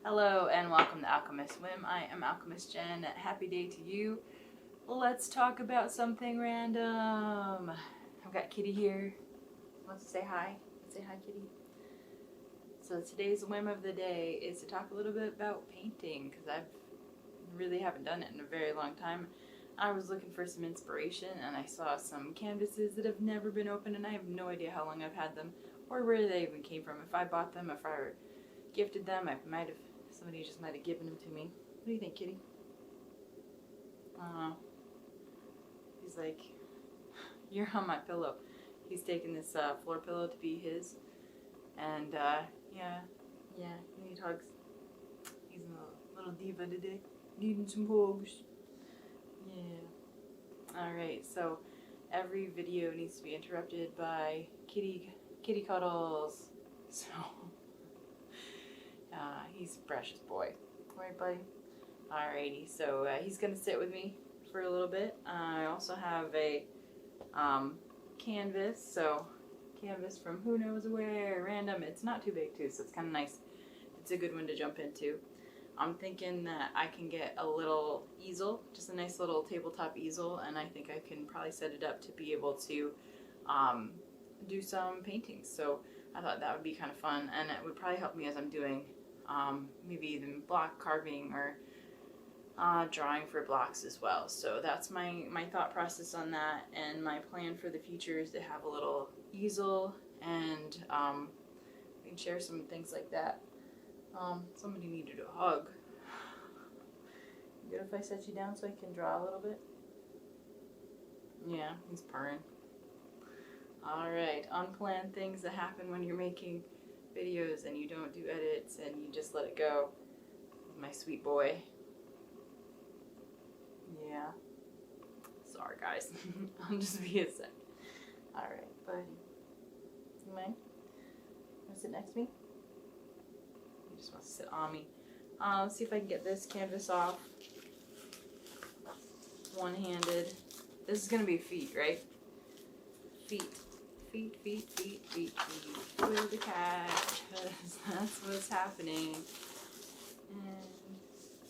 Hello and welcome to Alchemist Whim. I am Alchemist Jen. Happy day to you. Let's talk about something random. I've got Kitty here. Wants to say hi. Say hi, Kitty. So today's whim of the day is to talk a little bit about painting because I really haven't done it in a very long time. I was looking for some inspiration and I saw some canvases that have never been opened and I have no idea how long I've had them or where they even came from. If I bought them, if I gifted them, somebody just might have given them to me. What do you think, Kitty? I don't know. He's like, you're on my pillow. He's taking this floor pillow to be his. And yeah, he needs hugs. He's a little diva today. Needing some hugs. Yeah. Alright, so every video needs to be interrupted by kitty cuddles. So he's a precious boy. Right, buddy? Alrighty, so he's gonna sit with me for a little bit. I also have a canvas, so canvas from who knows where, random. It's not too big too, so it's kind of nice. It's a good one to jump into. I'm thinking that I can get a little easel, just a nice little tabletop easel, and I think I can probably set it up to be able to do some paintings. So I thought that would be kind of fun, and it would probably help me as I'm doing maybe even block carving or drawing for blocks as well. So that's my thought process on that, and my plan for the future is to have a little easel and we can share some things like that. Somebody needed a hug. Good if I set you down so I can draw a little bit? Yeah, he's purring. Alright, unplanned things that happen when you're making videos and you don't do edits and you just let it go. My sweet boy. Yeah. Sorry, guys. I'll just be a sec. Alright, buddy. You mind? Want to sit next to me? He just wants to sit on me. Let's see if I can get this canvas off. One-handed. This is going to be feet, right? Feet. Feet. Where the catch? That's what's happening. And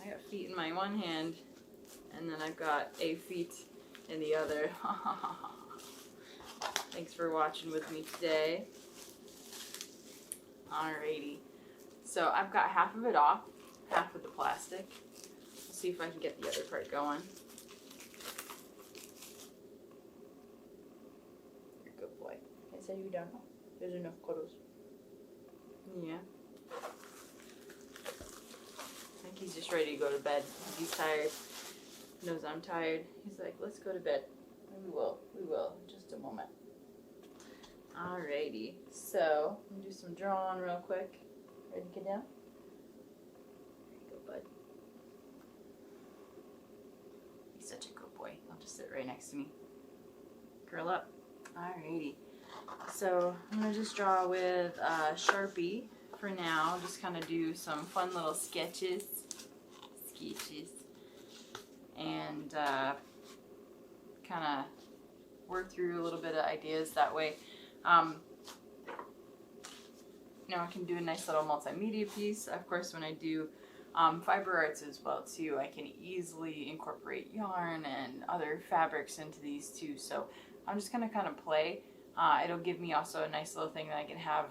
I got feet in my one hand, and then I've got a feet in the other. Thanks for watching with me today. Alrighty. So I've got half of it off, half of the plastic. Let's see if I can get the other part going. You're a good boy. I say you don't know. There's enough cuddles. Yeah. I think he's just ready to go to bed. He's tired. He knows I'm tired. He's like, let's go to bed. We will in just a moment. Alrighty. So, I'm gonna do some drawing real quick. Ready to get down? There you go, bud. He's such a good boy. He'll just sit right next to me. Curl up. Alrighty. So, I'm gonna just draw with Sharpie for now. Just kind of do some fun little sketches. And kind of work through a little bit of ideas that way. Now I can do a nice little multimedia piece. Of course, when I do fiber arts as well too, I can easily incorporate yarn and other fabrics into these too. So I'm just gonna kind of play. It'll give me also a nice little thing that I can have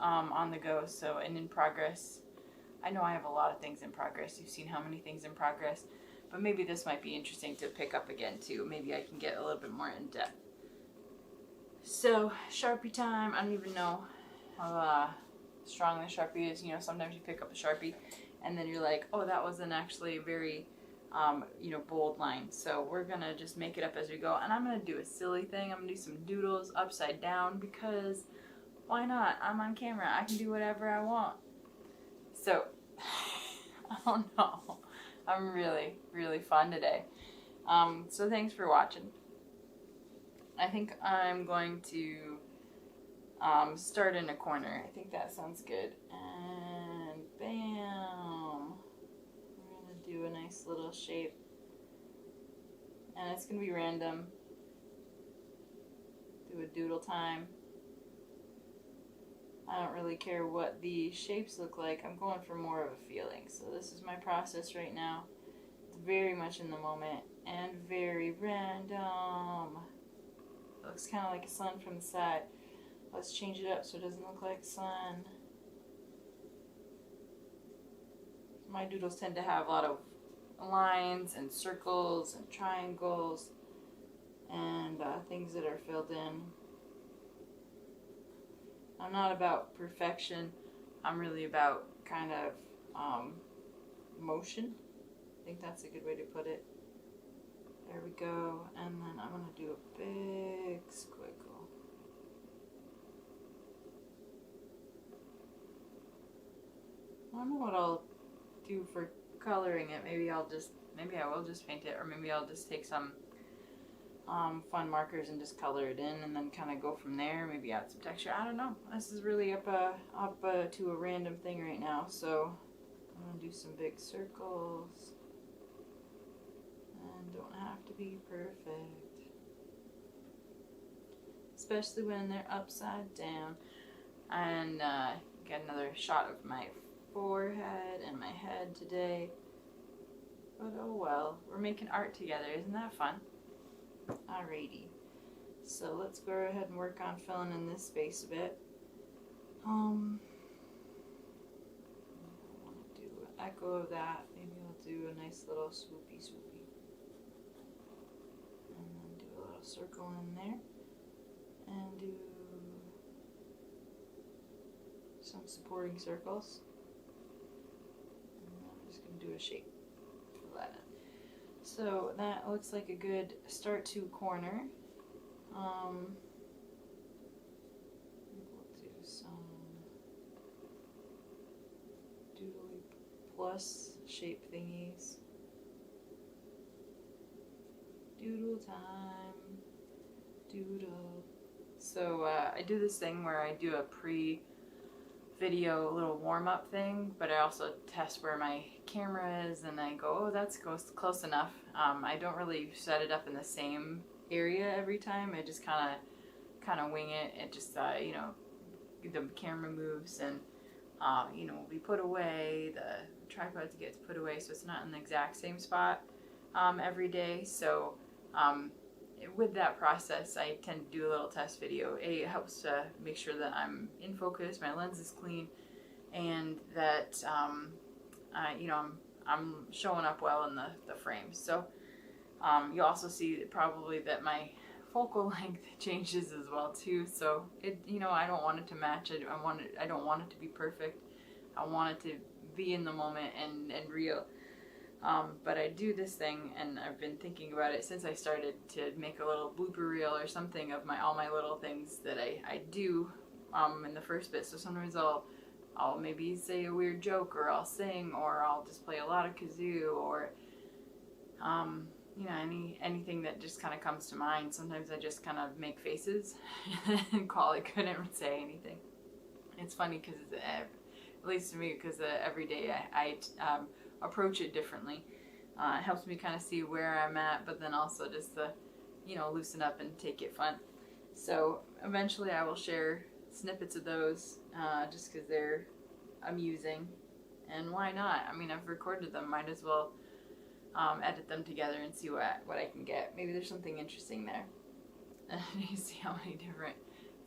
on the go. So, and in progress. I know I have a lot of things in progress. You've seen how many things in progress, but maybe this might be interesting to pick up again too. Maybe I can get a little bit more in depth. So, Sharpie time. I don't even know how strong the Sharpie is. You know, sometimes you pick up a Sharpie and then you're like, oh, that wasn't actually a very, bold line. So we're going to just make it up as we go. And I'm going to do a silly thing. I'm going to do some doodles upside down because why not? I'm on camera. I can do whatever I want. So, I don't know. I'm really fun today. So thanks for watching. I think I'm going to start in a corner. I think that sounds good. And bam! We're going to do a nice little shape. And it's going to be random. Do a doodle time. I don't really care what the shapes look like. I'm going for more of a feeling. So this is my process right now. It's very much in the moment and very random. It looks kind of like a sun from the side. Let's change it up so it doesn't look like sun. My doodles tend to have a lot of lines and circles and triangles and things that are filled in. I'm not about perfection. I'm really about kind of motion. I think that's a good way to put it. There we go. And then I'm going to do a big squiggle. I don't know what I'll do for coloring it. Maybe I will just paint it, or maybe I'll just take some fun markers and just color it in and then kind of go from there. Maybe add some texture. I don't know. This is really up to a random thing right now. So I'm going to do some big circles. And don't have to be perfect. Especially when they're upside down. And get another shot of my forehead and my head today. But oh well. We're making art together. Isn't that fun? Alrighty, so let's go ahead and work on filling in this space a bit. I want to do an echo of that. Maybe I'll do a nice little swoopy. And then do a little circle in there. And do some supporting circles. And I'm just going to do a shape. Fill that in. So that looks like a good start to corner. We'll do some doodly plus shape thingies. Doodle time. Doodle. So I do this thing where I do a pre-video little warm-up thing, but I also test where my camera is and I go, oh, that's close enough. I don't really set it up in the same area every time. I just kind of wing it. It just you know, the camera moves and you know, we put away, the tripod gets put away, so it's not in the exact same spot every day. So with that process, I tend to do a little test video. It helps to make sure that I'm in focus, my lens is clean, and that you know, I'm showing up well in the frame. So you'll also see probably that my focal length changes as well too. So it, you know, I don't want it to match. I don't want it to be perfect. I want it to be in the moment and real. But I do this thing, and I've been thinking about it since I started to make a little blooper reel or something of all my little things that I do in the first bit. So sometimes I'll maybe say a weird joke, or I'll sing, or I'll just play a lot of kazoo, or you know, anything that just kind of comes to mind. Sometimes I just kind of make faces and call it good and say anything. It's funny because at least to me, because every day I approach it differently. It helps me kind of see where I'm at, but then also just to, you know, loosen up and take it fun. So eventually I will share snippets of those just because they're amusing, and why not? I mean, I've recorded them, might as well edit them together and see what I can get. Maybe there's something interesting there. You see how many different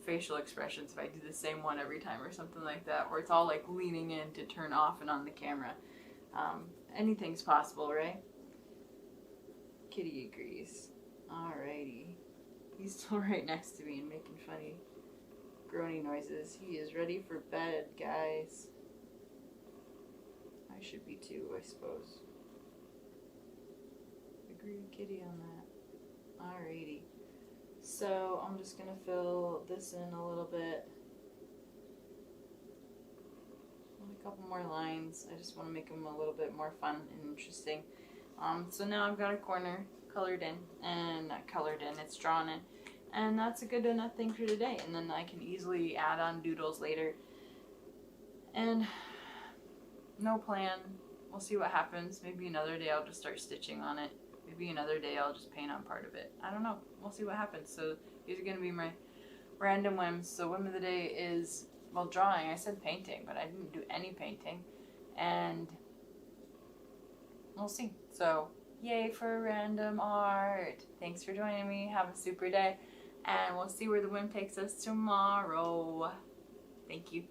facial expressions if I do the same one every time or something like that, where it's all like leaning in to turn off and on the camera. Anything's possible, right? Kitty agrees. Alrighty. He's still right next to me and making funny groaning noises. He is ready for bed, guys. I should be too, I suppose. Agree with Kitty on that. Alrighty. So I'm just gonna fill this in a little bit. A couple more lines. I just want to make them a little bit more fun and interesting. So now I've got a corner colored in, and not colored in, it's drawn in, and that's a good enough thing for today. And then I can easily add on doodles later. And no plan. We'll see what happens. Maybe another day I'll just start stitching on it. Maybe another day I'll just paint on part of it. I don't know. We'll see what happens. So these are going to be my random whims. So whim of the day is, well, drawing. I said painting, but I didn't do any painting. And we'll see. So yay for random art. Thanks for joining me. Have a super day. And we'll see where the whim takes us tomorrow. Thank you.